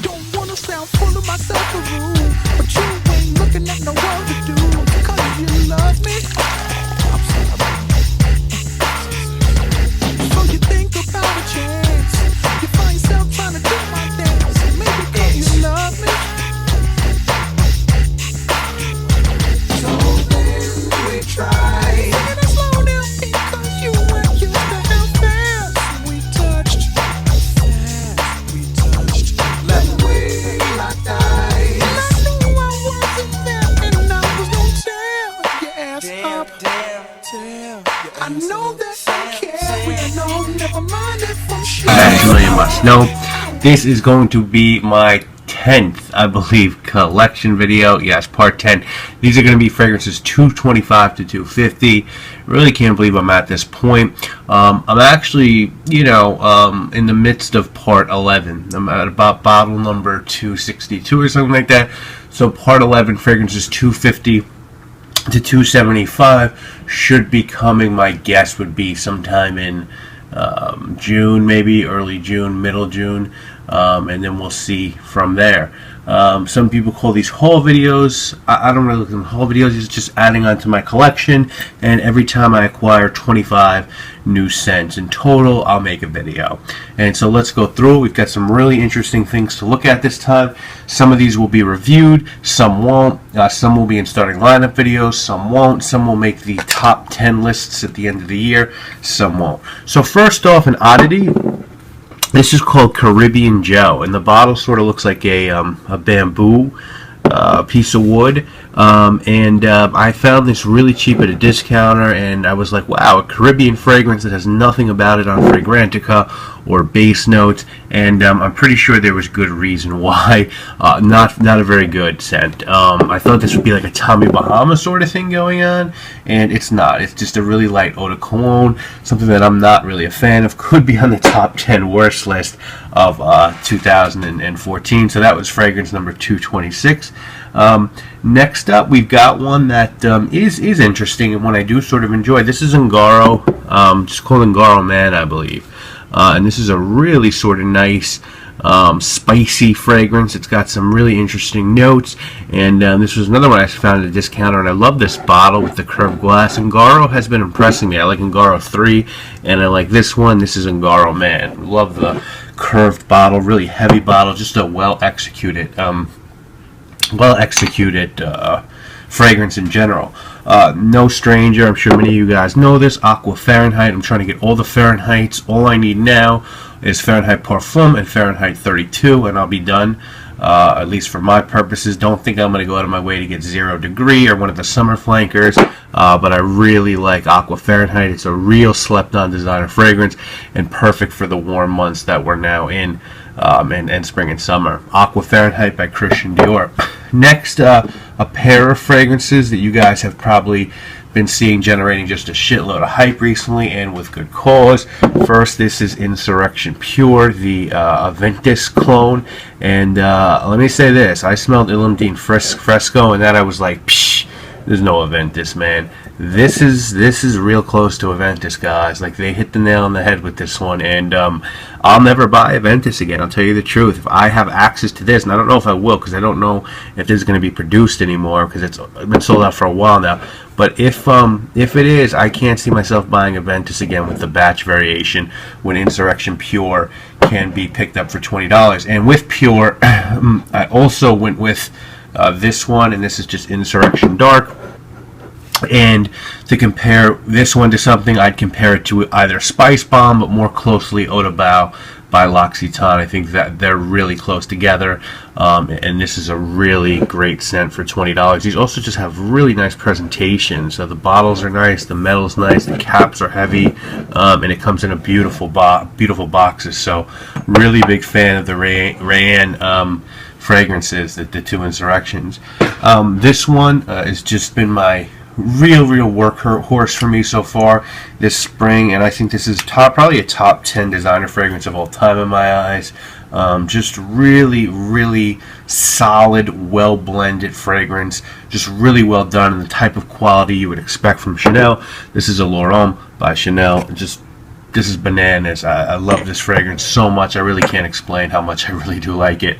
Don't wanna sound full of myself or rude, but you ain't looking at no other dude. Cause you love me, so you think about a chance. You find yourself trying to do my dance. Maybe cause you love me. So then we try. And I slow down because you weren't used to how fast we touched. Let the way I die. And I knew I wasn't there, and I was gonna tear your ass up. I know that I care. No, never mind if I'm sure. Maximilian must know. This is going to be my 10th, I believe, collection video. Yes, part 10. These are going to be fragrances 225 to 250. Really can't believe I'm at this point. I'm actually, in the midst of part 11. I'm at about bottle number 262 or something like that. So part 11, fragrances 250 to 275 should be coming. My guess would be sometime in June, maybe early June, middle June, and then we'll see from there. Some people call these haul videos. I don't really look at them haul videos. It's just adding on to my collection, and every time I acquire 25 new scents in total, I'll make a video. And so let's go through. We've got some really interesting things to look at this time. Some of these will be reviewed, some won't. Some will be in starting lineup videos, some won't. Some will make the top 10 lists at the end of the year, some won't. So first off, an oddity. This is called Caribbean Joe, and the bottle sort of looks like a bamboo piece of wood. I found this really cheap at a discounter, and I was like, wow, a Caribbean fragrance that has nothing about it on Fragrantica or base notes, and I'm pretty sure there was good reason why. Not a very good scent. I thought this would be like a Tommy Bahama sort of thing going on, and it's not. It's just a really light eau de cologne, something that I'm not really a fan of. Could be on the top 10 worst list of 2014. So that was fragrance number 226. Next up, we've got one that is interesting and one I do sort of enjoy. This is Ungaro, just called Ungaro Man, I believe. And this is a really sort of nice, spicy fragrance. It's got some really interesting notes, and this was another one I found at a discounter, and I love this bottle with the curved glass. Ungaro has been impressing me. I like Ungaro 3, and I like this one. This is Ungaro Man. Love the curved bottle, really heavy bottle, just a well-executed fragrance in general. No stranger, I'm sure many of you guys know this, Aqua Fahrenheit. I'm trying to get all the Fahrenheits. All I need now is Fahrenheit Parfum and Fahrenheit 32, and I'll be done, at least for my purposes. Don't think I'm going to go out of my way to get 0 Degree or one of the summer flankers, but I really like Aqua Fahrenheit. It's a real slept-on designer fragrance and perfect for the warm months that we're now in, and spring and summer. Aqua Fahrenheit by Christian Dior. Next, a pair of fragrances that you guys have probably been seeing generating just a shitload of hype recently, and with good cause. First, this is Insurrection Pure, the Aventus clone, and let me say this: I smelled Illuminine Fresco, and then I was like, psh, there's no Aventus, man. This is real close to Aventus, guys. Like, they hit the nail on the head with this one, and I'll never buy Aventus again. I'll tell you the truth. If I have access to this, and I don't know if I will, because I don't know if this is going to be produced anymore, because it's been sold out for a while now. But if it is, I can't see myself buying Aventus again with the batch variation when Insurrection Pure can be picked up for $20. And with Pure, I also went with this one, and this is just Insurrection Dark. And to compare this one to something, I'd compare it to either Spice Bomb, but more closely Eau de Bao by L'Occitane. I think that they're really close together, and this is a really great scent for $20. These also just have really nice presentation. So the bottles are nice, the metal's nice, the caps are heavy, and it comes in a beautiful boxes. So really big fan of the Rayanne fragrances, the two Insurrections. This one has just been my real workhorse for me so far this spring, and I think this is probably a top 10 designer fragrance of all time in my eyes. Just really solid, well blended fragrance, just really well done, and the type of quality you would expect from Chanel. This is a L'Homme by Chanel. Just this is bananas. I love this fragrance so much. I really can't explain how much I really do like it.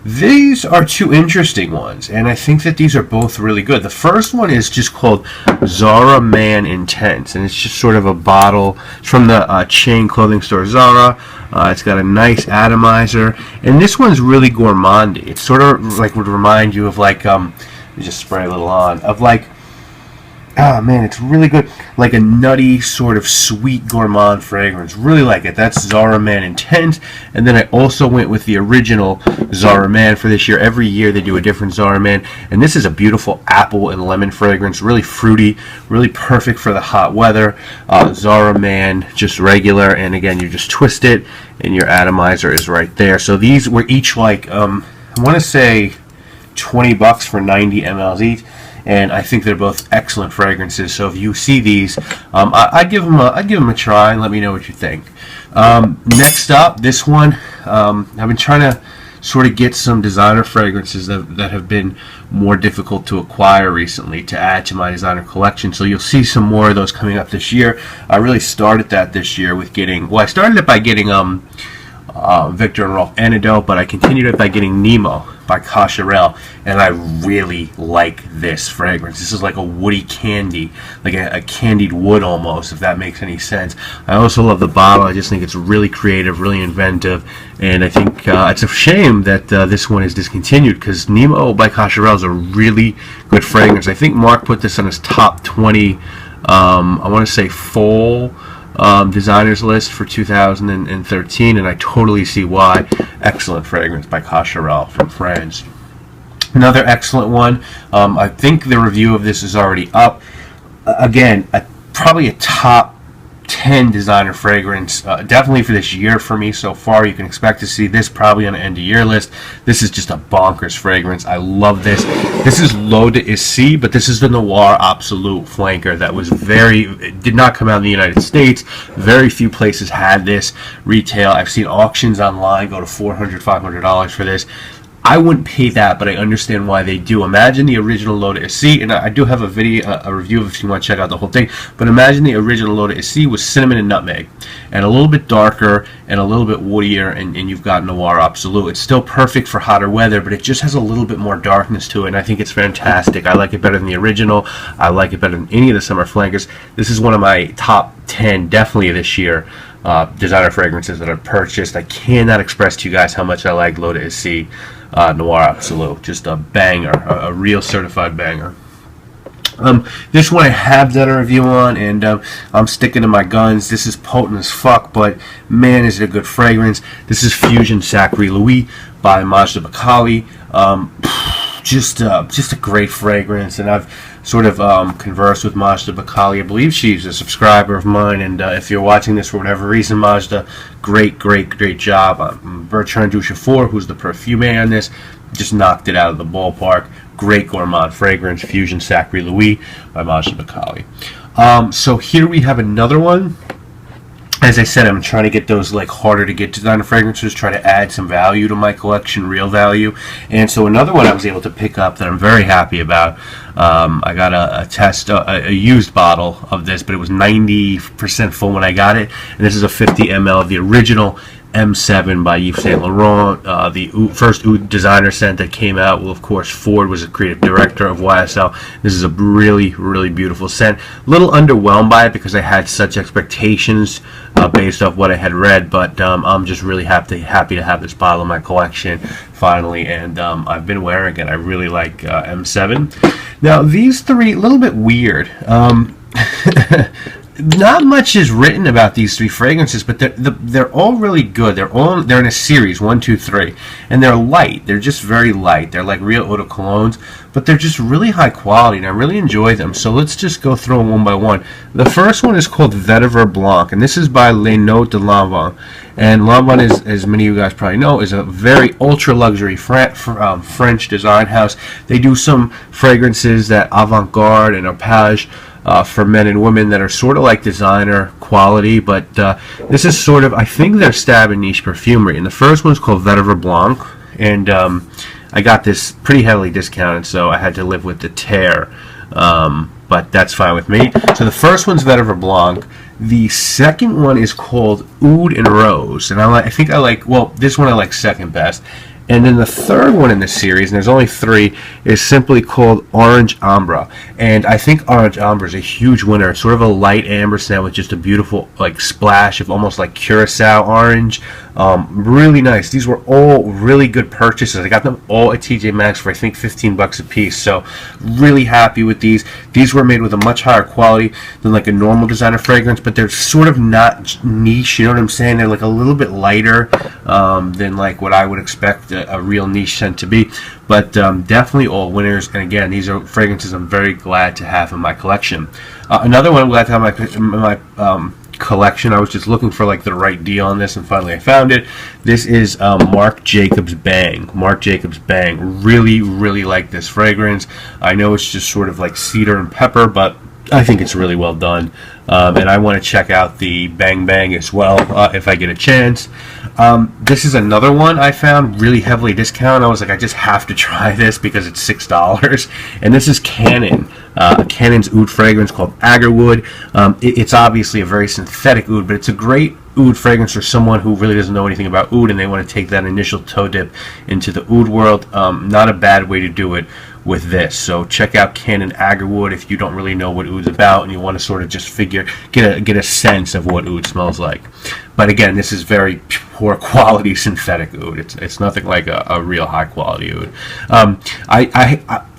These are two interesting ones, and I think that these are both really good. The first one is just called Zara Man Intense, and it's just sort of a bottle. It's from the chain clothing store Zara. It's got a nice atomizer, and this one's really gourmandy. It sort of like would remind you of like let me just spray a little on of like. Oh man, it's really good. Like a nutty, sort of sweet gourmand fragrance. Really like it. That's Zara Man Intense. And then I also went with the original Zara Man for this year. Every year they do a different Zara Man. And this is a beautiful apple and lemon fragrance. Really fruity. Really perfect for the hot weather. Zara Man, just regular. And again, you just twist it and your atomizer is right there. So these were each like, I want to say $20 for 90 mLs each. And I think they're both excellent fragrances. So if you see these, I'd give them a try and let me know what you think. Next up, this one, I've been trying to sort of get some designer fragrances that have been more difficult to acquire recently to add to my designer collection. So you'll see some more of those coming up this year. I really started that this year with getting. Well, I started it by getting Victor and Rolf Antidote, but I continued it by getting Nemo by Cacharel, and I really like this fragrance. This is like a woody candy, like a candied wood almost, if that makes any sense. I also love the bottle. I just think it's really creative, really inventive, and I think it's a shame that this one is discontinued, because Nemo by Cacharel is a really good fragrance. I think Mark put this on his top 20, I want to say fall designers list for 2013, and I totally see why. Excellent fragrance by Cacharel from France. Another excellent one. I think the review of this is already up. Again, probably a top 10 designer fragrance, definitely for this year for me so far. You can expect to see this probably on an end of year list. This is just a bonkers fragrance. I love this. This is L'Eau d'Issy, but this is the Noir Absolute flanker that was did not come out in the United States. Very few places had this retail. I've seen auctions online go to $400, $500 for this. I wouldn't pay that, but I understand why they do. Imagine the original L'Eau d'Issy, and I do have a video, a review if you want to check out the whole thing, but imagine the original L'Eau d'Issy with cinnamon and nutmeg, and a little bit darker, and a little bit woodier, and you've got Noir Absolute. It's still perfect for hotter weather, but it just has a little bit more darkness to it, and I think it's fantastic. I like it better than the original. I like it better than any of the summer flankers. This is one of my top 10, definitely this year, designer fragrances that I've purchased. I cannot express to you guys how much I like L'Eau d'Issy. Noir Absolute, just a banger, a real certified banger. This one I have done a review on, and I'm sticking to my guns. This is potent as fuck, but man, is it a good fragrance. This is Fusion Sacré Louis by Majda Bakali. Just a great fragrance, and I've sort of conversed with Majda Bakali. I believe she's a subscriber of mine, and if you're watching this for whatever reason, Majda, great job. Bertrand Duchefort, who's the perfume on this, just knocked it out of the ballpark. Great gourmand fragrance, Fusion Sacré Louis by Majda Bakali. So here we have another one. As I said, I'm trying to get those like harder to get designer fragrances, try to add some value to my collection, real value. And so another one I was able to pick up that I'm very happy about. I got a used bottle of this, but it was 90% full when I got it. And this is a 50 ml of the original M7 by Yves Saint Laurent, the first oud designer scent that came out. Well, of course, Ford was a creative director of YSL. This is a really beautiful scent. A little underwhelmed by it because I had such expectations based off what I had read, but I'm just really happy to have this bottle in my collection finally, and I've been wearing it. I really like M7. Now, these three, a little bit weird. Not much is written about these three fragrances, but they're all really good. They're in a series, 1, 2, 3, and they're light. They're just very light. They're like real eau de colognes, but they're just really high quality, and I really enjoy them. So let's just go through them one by one. The first one is called Vetiver Blanc, and this is by Les Notes de Lanvin. And Lanvin, is, as many of you guys probably know, is a very ultra-luxury French design house. They do some fragrances that avant-garde and Arpège, for men and women that are sort of like designer quality, but this is sort of, I think they're stab in niche perfumery. And the first one's called Vetiver Blanc, and I got this pretty heavily discounted, so I had to live with the Terre but that's fine with me. So the first one's Vetiver Blanc. The second one is called Oud and Rose, and I think I like, well, this one I like second best. And then the third one in the series, and there's only 3, is simply called Orange Ambre. And I think Orange Ambre is a huge winner. It's sort of a light amber scent with just a beautiful like splash of almost like curacao orange. Really nice. These were all really good purchases. I got them all at TJ Maxx for I think $15 a piece. So really happy with these. These were made with a much higher quality than like a normal designer fragrance, but they're sort of not niche. You know what I'm saying? They're like a little bit lighter than like what I would expect a real niche scent to be, but definitely all winners. And again, these are fragrances I'm very glad to have in my collection. Another one I'm glad to have in my collection. I was just looking for like the right deal on this, and finally I found it. This is Marc Jacobs Bang. Marc Jacobs Bang. Really, really like this fragrance. I know it's just sort of like cedar and pepper, but I think it's really well done. And I want to check out the Bang Bang as well if I get a chance. This is another one I found really heavily discounted. I was like, I just have to try this because it's $6. And this is Canon. Canon's oud fragrance called Agarwood. It's obviously a very synthetic oud, but it's a great oud fragrance for someone who really doesn't know anything about oud and they want to take that initial toe dip into the oud world. Not a bad way to do it with this. So check out Canon Agarwood if you don't really know what oud's about and you want to sort of just get a sense of what oud smells like. But again, this is very poor quality synthetic oud. It's nothing like a real high quality oud.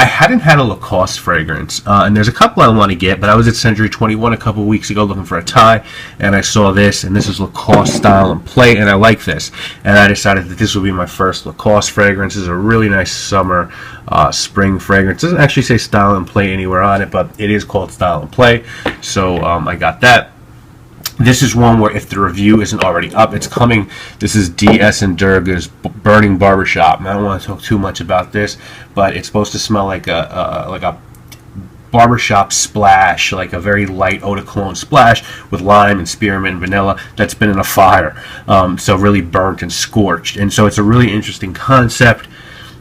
I hadn't had a Lacoste fragrance, and there's a couple I want to get, but I was at Century 21 a couple of weeks ago looking for a tie, and I saw this, and this is Lacoste Style and Play, and I like this. And I decided that this would be my first Lacoste fragrance. This is a really nice summer, spring fragrance. It doesn't actually say Style and Play anywhere on it, but it is called Style and Play, so I got that. This is one where if the review isn't already up, it's coming. This is DS and Durga's Burning Barbershop. And I don't want to talk too much about this, but it's supposed to smell like a barbershop splash, like a very light eau de cologne splash with lime and spearmint and vanilla that's been in a fire. So really burnt and scorched. And so it's a really interesting concept.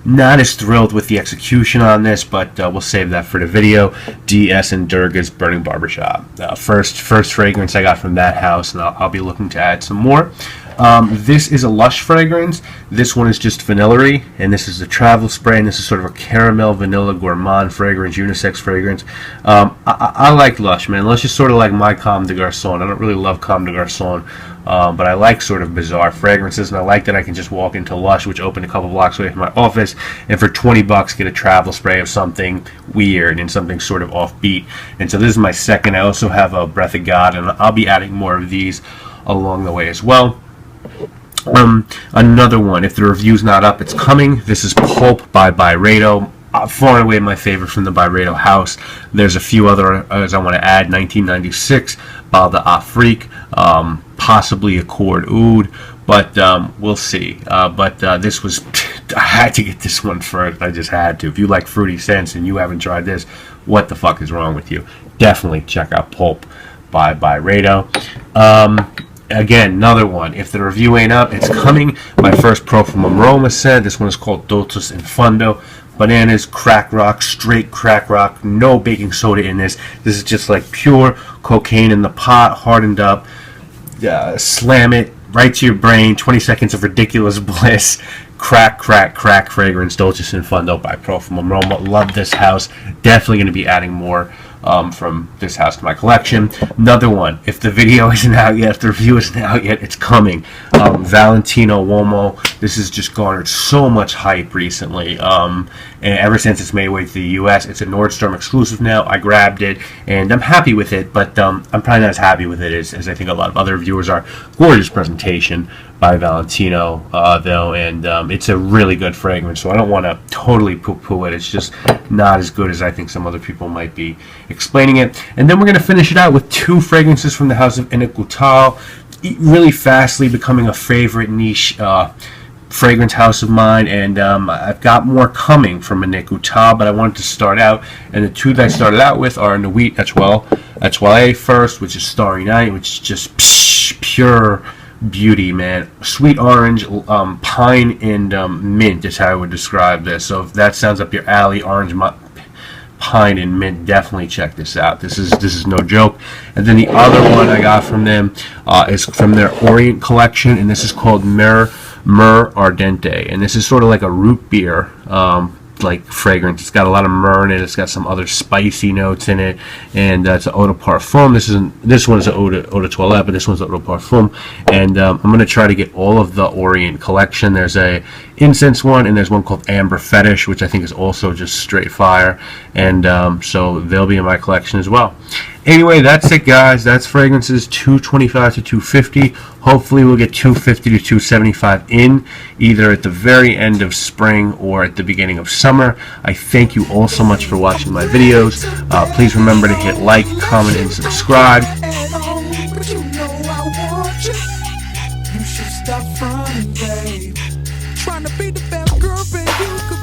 Not as thrilled with the execution on this, but we'll save that for the video. DS and Durga's Burning Barbershop. First fragrance I got from that house, and I'll be looking to add some more. This is a Lush fragrance. This one is just vanilla-y, and this is the travel spray, and this is sort of a caramel vanilla gourmand fragrance, unisex fragrance. I like Lush, man. Lush is sort of like my Comme des Garçons. I don't really love Comme des Garçons, but I like sort of bizarre fragrances, and I like that I can just walk into Lush, which opened a couple blocks away from my office, and for $20 get a travel spray of something weird and something sort of offbeat. And so this is my second. I also have a Breath of God, and I'll be adding more of these along the way as well. Another one, if the review's not up, it's coming. This is Pulp by Byredo. Far and away my favorite from the Byredo house. There's a few others I want to add. 1996, Bal d'Afrique, possibly Accord Oud, but we'll see. But this was, I had to get this one first. I just had to. If you like fruity scents and you haven't tried this, what the fuck is wrong with you? Definitely check out Pulp by Byredo. Again, another one. If the review ain't up, it's coming. My first Profumum Roma scent. This one is called Dolce in Fondo. Bananas, crack rock, straight crack rock. No baking soda in this. This is just like pure cocaine in the pot, hardened up. Slam it right to your brain. 20 seconds of ridiculous bliss. Crack, crack, crack fragrance. Dolce in Fondo by Profumum Roma. Love this house. Definitely going to be adding more from this house to my collection. Another one, if the video isn't out yet, if the review isn't out yet, it's coming. Valentino Uomo. This has just garnered so much hype recently, and ever since it's made way to the US. It's a Nordstrom exclusive now. I grabbed it and I'm happy with it, but I'm probably not as happy with it as I think a lot of other reviewers are. Gorgeous presentation by Valentino though, and it's a really good fragrance, so I don't want to totally poo-poo it. It's just not as good as I think some other people might be explaining it. And then we're going to finish it out with two fragrances from the house of Inic Goutal, really fastly becoming a favorite niche fragrance house of mine, and I've got more coming from Inic Goutal, but I wanted to start out, and the two that I started out with are Nuit Etoile first, which is Starry Night, which is just pure beauty, man. Sweet orange, pine, and mint is how I would describe this. So if that sounds up your alley, orange, pine and mint. Definitely check this out. This is no joke. And then the other one I got from them is from their Orient collection, and this is called Myrrh Ardente, and this is sort of like a root beer like fragrance. It's got a lot of myrrh in it. It's got some other spicy notes in it, and it's an eau de parfum. This one is an eau de toilette, but this one's an eau de parfum. And I'm going to try to get all of the Orient collection. There's a incense one, and there's one called Amber Fetish, which I think is also just straight fire, and so they'll be in my collection as well. Anyway, that's it, guys. That's fragrances 225 to 250. Hopefully we'll get 250 to 275 in either at the very end of spring or at the beginning of summer. I thank you all so much for watching my videos. Please remember to hit like, comment, and subscribe. But you know I want you. You should stop running, babe. Trying to be the best girl, baby.